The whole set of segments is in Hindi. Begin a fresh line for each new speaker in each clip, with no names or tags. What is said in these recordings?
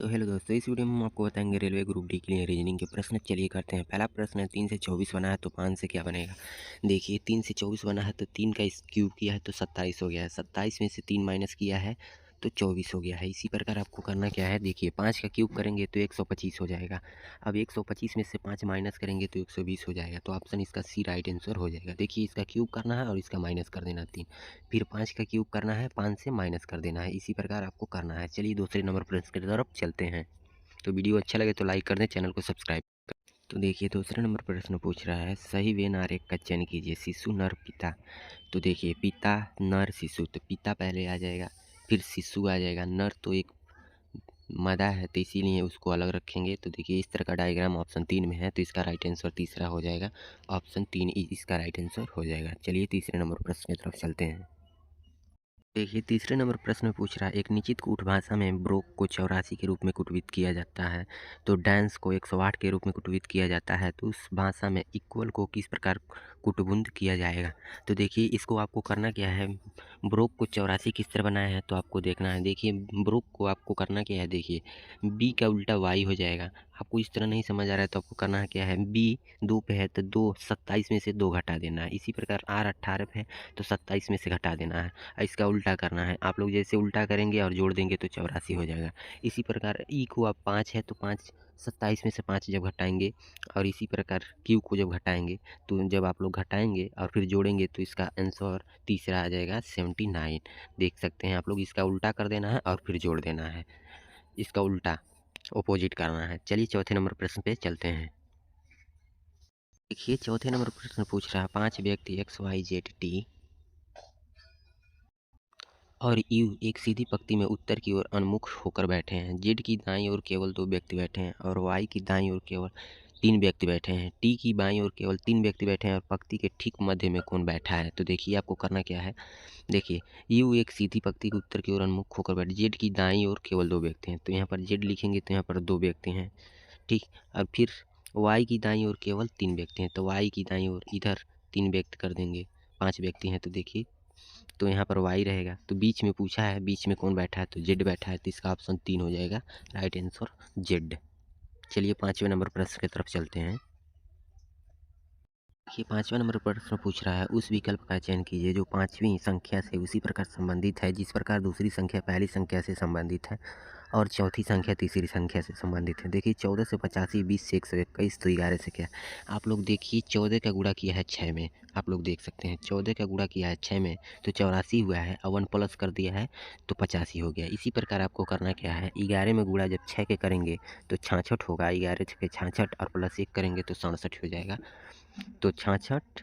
तो हेलो दोस्तों, इस वीडियो में हम आपको बताएंगे रेलवे ग्रुप डी के लिए रीजनिंग के प्रश्न। चलिए करते हैं। पहला प्रश्न है, 3 से 24 बना है तो 5 से क्या बनेगा। देखिए 3 से 24 बना है तो 3 का इस क्यूब किया है तो 27 हो गया है। 27 में से 3 माइनस किया है तो 24 हो गया है। इसी प्रकार आपको करना क्या है, देखिए 5 का क्यूब करेंगे तो 125 हो जाएगा। अब 125 में से 5 माइनस करेंगे तो 120 हो जाएगा। तो ऑप्शन इसका सी राइट आंसर हो जाएगा। देखिए इसका क्यूब करना है और इसका माइनस कर देना 3, फिर 5 का क्यूब करना है, 5 से माइनस कर देना है। इसी प्रकार आपको करना है। चलिए दूसरे नंबर प्रश्न की तरफ चलते हैं। तो वीडियो अच्छा लगे तो लाइक कर दें, चैनल को सब्सक्राइब। तो देखिए दूसरे नंबर प्रश्न पूछ रहा है, सही वे आरेख का चयन कीजिए। शिशु नर पिता। तो देखिए पिता नर शिशु, तो पिता पहले आ जाएगा, फिर शिशु आ जाएगा। नर तो एक मादा है तो इसीलिए उसको अलग रखेंगे। तो देखिए इस तरह का डायग्राम ऑप्शन 3 में है, तो इसका राइट आंसर तीसरा हो जाएगा। ऑप्शन 3 इसका राइट आंसर हो जाएगा। चलिए तीसरे नंबर प्रश्न की तरफ चलते हैं। देखिए तीसरे नंबर प्रश्न में पूछ रहा है, एक निश्चित कूट भाषा में ब्रोक को 84 के रूप में कुटवित किया जाता है तो डैंस को 108 के रूप में कुटवित किया जाता है। तो उस भाषा में इक्वल को किस प्रकार कुटबुंद किया जाएगा। तो देखिए इसको आपको करना क्या है, ब्रोक को 84 किस तरह बनाया है तो आपको देखना है। देखिए ब्रोक को आपको करना क्या है, देखिए बी का उल्टा वाई हो जाएगा। आपको इस तरह नहीं समझ आ रहा है तो आपको करना है क्या है, बी 2 पे है तो 2 27 में से 2 घटा देना है। इसी प्रकार आर 18 पे है तो 27 में से घटा देना है। इसका उल्टा करना है। आप लोग जैसे उल्टा करेंगे और जोड़ देंगे तो 84 हो जाएगा। इसी प्रकार ई को आप 5 है तो 5 27 में से 5 जब घटाएंगे, और इसी प्रकार क्यू को जब घटाएंगे तो जब आप लोग घटाएंगे और फिर जोड़ेंगे तो इसका आंसर तीसरा आ जाएगा 79। देख सकते हैं आप लोग, इसका उल्टा कर देना है और फिर जोड़ देना है। इसका उल्टा ऑपोजिट करना है। चलिए चौथे नंबर प्रश्न पे चलते हैं। देखिए चौथे नंबर प्रश्न पूछ रहा है, 5 व्यक्ति एक्स वाई जेड टी और यू एक सीधी पंक्ति में उत्तर की ओर उन्मुख होकर बैठे हैं। जेड की दाईं ओर केवल 2 व्यक्ति बैठे हैं और वाई की दाईं ओर केवल 3 व्यक्ति बैठे हैं। टी की बाईं ओर केवल 3 व्यक्ति बैठे हैं और पंक्ति के ठीक मध्य में कौन बैठा है। तो देखिए आपको करना क्या है, देखिए यू एक सीधी पंक्ति के उत्तर की ओर उन्मुख होकर बैठे, जेड की दाईं ओर केवल 2 व्यक्ति हैं तो यहाँ पर जेड लिखेंगे तो यहाँ पर 2 व्यक्ति हैं, ठीक। और फिर वाई की दाईं ओर केवल 3 व्यक्ति हैं तो वाई की दाईं ओर इधर 3 व्यक्ति कर देंगे, 5 व्यक्ति हैं। तो देखिए तो यहाँ पर वाई रहेगा। तो बीच में पूछा है बीच में कौन बैठा है तो जेड बैठा है, तो इसका ऑप्शन 3 हो जाएगा, राइट आंसर जेड। चलिए 5वें नंबर प्रश्न की तरफ चलते हैं। देखिए 5वां नंबर प्रश्न पूछ रहा है, उस विकल्प का चयन कीजिए जो 5वीं संख्या से उसी प्रकार संबंधित है जिस प्रकार दूसरी संख्या पहली संख्या से संबंधित है और चौथी संख्या तीसरी संख्या से संबंधित है। देखिए 14 से 85, 20 से 121 तो 11 से क्या। आप लोग देखिए 14 का गुणा किया है 6 में, आप लोग देख सकते हैं 14 का गुणा किया है 6 में तो 84 हुआ है और 1 प्लस कर दिया है तो 85 हो गया। इसी प्रकार आपको करना क्या है, 11 में गुणा जब 6 के करेंगे तो 66 होगा, 11 छके 66 और प्लस 1 करेंगे तो 67 हो जाएगा। तो 66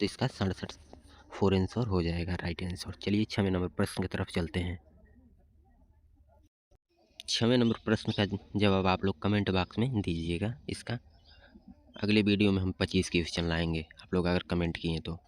तो इसका 67 फोर आंसर हो जाएगा, राइट आंसर। चलिए 6वें नंबर प्रश्न की तरफ चलते हैं। 6वें नंबर प्रश्न का जवाब आप लोग कमेंट बॉक्स में दीजिएगा। इसका अगले वीडियो में हम 25 क्वेश्चन लाएंगे, आप लोग अगर कमेंट किए तो।